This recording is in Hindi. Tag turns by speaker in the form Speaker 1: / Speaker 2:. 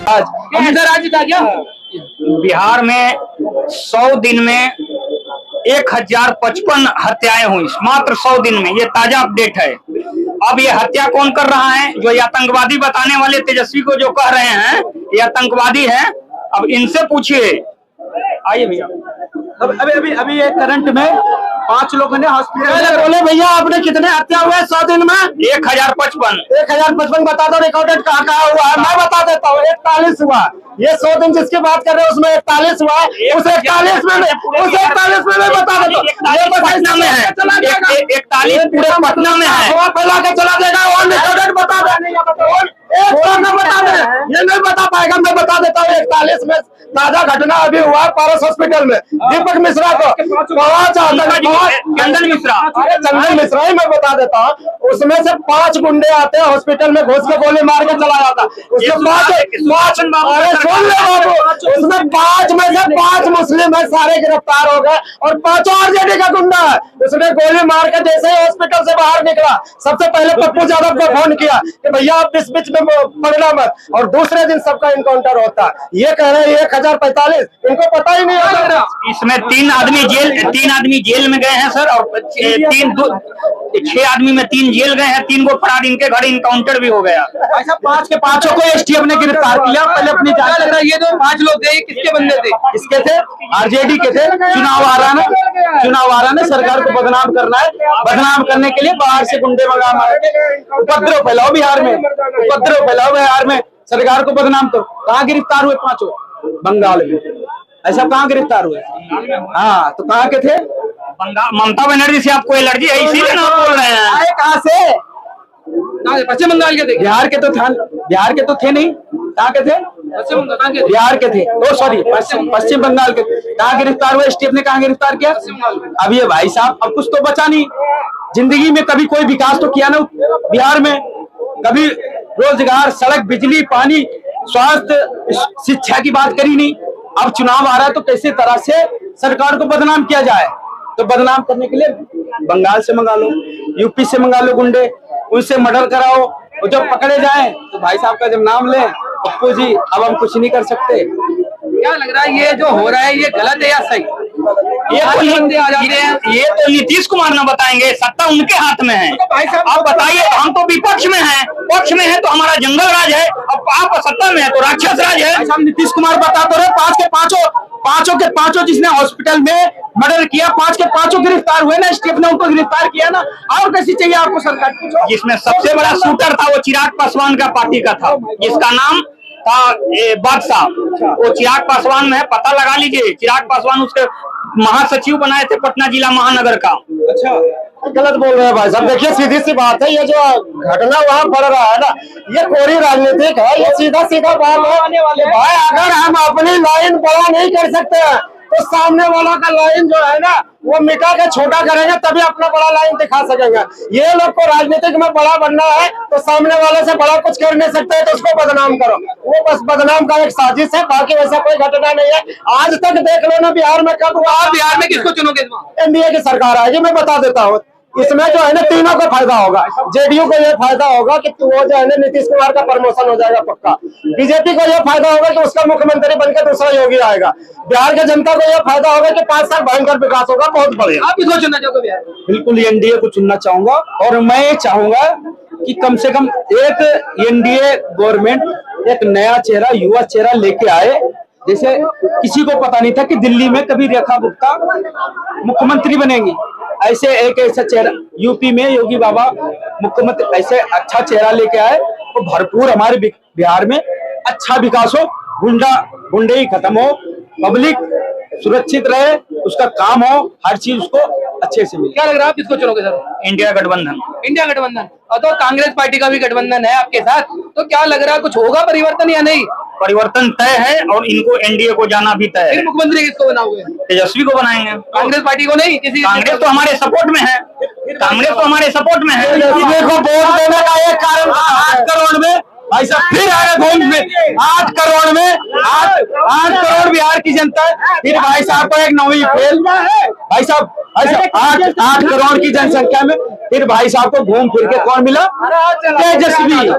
Speaker 1: आज इधर आज था क्या
Speaker 2: बिहार में 100 दिन में 1055 हत्याएं हुई, मात्र 100 दिन में। ये ताजा अपडेट है। अब ये हत्या कौन कर रहा है? जो ये आतंकवादी बताने वाले तेजस्वी को जो कह रहे हैं ये आतंकवादी है, अब इनसे पूछिए। आइए भैया।
Speaker 1: अभी ये करंट में 5 लोगों ने हॉस्पिटल।
Speaker 3: बोले भैया आपने कितने हत्या हुए 100 दिन में?
Speaker 2: 1055
Speaker 3: बता दो। रिकॉर्डेड कहाँ हुआ है? मैं बता देता हूँ। 41 हुआ। ये 100 दिन जिसकी बात कर रहे हैं उसमें 41 हुआ है। उस 41 में मैं बता देता हूँ।
Speaker 2: ये पटना में है, 41 पूरे पटना में है।
Speaker 3: हवा फैला के चला देगा। और रिकॉर्डेड बता दे, बता दे। ये नहीं बता पाएगा, मैं बता देता हूँ। 41 में ताजा घटना अभी हुआ है पारस हॉस्पिटल में। दीपक मिश्रा को
Speaker 2: चंदन मिश्रा,
Speaker 3: अरे चंदन मिश्रा ही मैं बता देता हूँ। उसमें से 5 गुंडे आते हैं हॉस्पिटल में, घुस के गोली मार के चला जाता। उसमें 5 में से 5 मुस्लिम है, सारे गिरफ्तार हो गए और 5 आरजेडी का गुंडा है। उसने गोली मार के जैसे ही हॉस्पिटल से बाहर निकला, सबसे पहले पप्पू यादव को फोन किया कि भैया आप बीच बीच में पढ़ना मत, और दूसरे दिन सबका इनकाउंटर होता। ये कह रहे हैं 1045, इनको पता ही नहीं होता।
Speaker 2: इसमें 3 आदमी जेल में गए हैं सर, और 6 आदमी में 3 जेल गए हैं। 3 को फरार, इनके घर इनकाउंटर भी हो गया।
Speaker 1: ऐसा 5 के 5 को एसटीएफ ने गिरफ्तार किया। पहले अपनी जांच लग रहा है। ये जो 5 लोग थे किसके बंदे थे? इसके थे, आरजेडी के थे। चुनाव आ रहा है, सरकार को बदनाम करना है। बदनाम करने के लिए बाहर से गुंडे मंगा मार के उपद्रव फैलाओ बिहार में, सरकार को बदनाम करो। कहाँ गिरफ्तार हुए 5? बंगाल में। ऐसा कहाँ गिरफ्तार हुए? हाँ, तो कहाँ के थे?
Speaker 2: ममता बनर्जी से आपको एलर्जी है, इसीलिए ना बोल रहे हैं।
Speaker 1: आए कहाँ से? पश्चिम बंगाल के थे। बिहार के तो थे नहीं। कहाँ के थे? बिहार के थे। सॉरी, पश्चिम बंगाल के। कहाँ गिरफ्तार हुए? एसटीएफ ने कहाँ गिरफ्तार किया? अब ये भाई साहब, अब कुछ तो बचा नहीं। जिंदगी में कभी कोई विकास तो किया ना बिहार में? कभी रोजगार, सड़क, बिजली, पानी, स्वास्थ्य, शिक्षा की बात करी नहीं। अब चुनाव आ रहा है तो कैसे तरह से सरकार को बदनाम किया जाए? तो बदनाम करने के लिए बंगाल से मंगा लो, यूपी से मंगा लो गुंडे, उनसे मर्डर कराओ, और जब पकड़े जाएं तो भाई साहब का जब नाम लें, पप्पू जी अब हम कुछ नहीं कर सकते। क्या लग रहा है ये जो हो रहा है ये गलत है या सही?
Speaker 2: ये तो नीतीश कुमार ना बताएंगे, सत्ता उनके हाथ में है।
Speaker 1: तो भाई साहब
Speaker 2: आप बताइए, हम तो विपक्ष में हैं, पक्ष में है तो हमारा जंगल राज है, अब आप सत्ता में है तो राक्षस राज है।
Speaker 1: हम नीतीश कुमार बता तो रहे, 5 के 5 जिसने हॉस्पिटल में मर्डर किया, 5 के 5 गिरफ्तार हुए ना, एसटीएफ ने उनको गिरफ्तार किया ना। और कैसी चाहिए आपको सरकार?
Speaker 2: जिसमें सबसे बड़ा शूटर था वो चिराग पासवान का पार्टी का था, जिसका नाम था बादशाह। वो चिराग पासवान में है, पता लगा लीजिए। चिराग पासवान उसके महासचिव बनाए थे पटना जिला महानगर का।
Speaker 3: अच्छा, गलत बोल रहे हैं भाई साहब। देखिए सीधी सी बात है, ये जो घटना वहाँ बढ़ रहा है ना, ये कोरी राजनीतिक है। ये सीधा बात है भाई। अगर हम अपनी लाइन बड़ा नहीं कर सकते हैं तो सामने वाला का लाइन जो है ना वो मिटा के छोटा करेंगे, तभी अपना बड़ा लाइन दिखा सकेंगे। ये लोग को राजनीतिक में बड़ा बनना है तो सामने वाले से बड़ा कुछ कर नहीं सकते है तो उसको बदनाम करो। वो बस बदनाम का एक साजिश है, बाकी वैसा कोई घटना नहीं है। आज तक देख लो ना बिहार में कब हुआ।
Speaker 1: आप बिहार में किसको चुनोगे?
Speaker 3: एनडीए की सरकार आएगी, मैं बता देता हूँ। इसमें जो है ना तीनों को फायदा होगा। जेडीयू को यह फायदा होगा कि वो जो है ना नीतीश कुमार का प्रमोशन हो जाएगा पक्का। बीजेपी को यह फायदा होगा कि उसका मुख्यमंत्री बनकर दूसरा योगी आएगा। बिहार की जनता को यह फायदा होगा कि 5 साल भयंकर विकास होगा, बहुत बढ़िया।
Speaker 1: आप किसको चुनना चाहोगे बिहार?
Speaker 4: बिल्कुल एनडीए को चुनना चाहूंगा, और मैं ये चाहूंगा कि कम से कम एक एनडीए गवर्नमेंट एक नया चेहरा, युवा चेहरा लेके आए। जैसे किसी को पता नहीं था कि दिल्ली में कभी रेखा गुप्ता मुख्यमंत्री बनेंगी। ऐसे एक ऐसा चेहरा यूपी में योगी बाबा मुख्यमंत्री, ऐसे अच्छा चेहरा लेके आए तो भरपूर हमारे बिहार में अच्छा विकास हो, गुंडे ही खत्म हो, पब्लिक सुरक्षित रहे, उसका काम हो, हर चीज उसको अच्छे से मिले।
Speaker 1: क्या लग रहा है आप किसको चुनोगे सर?
Speaker 2: इंडिया गठबंधन।
Speaker 1: इंडिया गठबंधन। और तो कांग्रेस पार्टी का भी गठबंधन है आपके साथ, तो क्या लग रहा है कुछ होगा परिवर्तन या नहीं?
Speaker 2: परिवर्तन तय है और इनको एनडीए को जाना भी तय है।
Speaker 1: मुख्यमंत्री किसको बनाओगे?
Speaker 2: तेजस्वी को बनाएंगे।
Speaker 1: कांग्रेस पार्टी को नहीं?
Speaker 2: कांग्रेस तो हमारे सपोर्ट में है, कांग्रेस तो हमारे सपोर्ट में है।
Speaker 3: तेजस्वी को वोट देने का एक कारण
Speaker 4: 8 करोड़ में भाई साहब फिर आए घूम में 8 करोड़ में 8 करोड़ बिहार की जनता फिर भाई साहब को एक नौवीं फेल भाई साहब 8 करोड़ की जनसंख्या में फिर भाई साहब को घूम फिर के कौन मिला? तेजस्वी।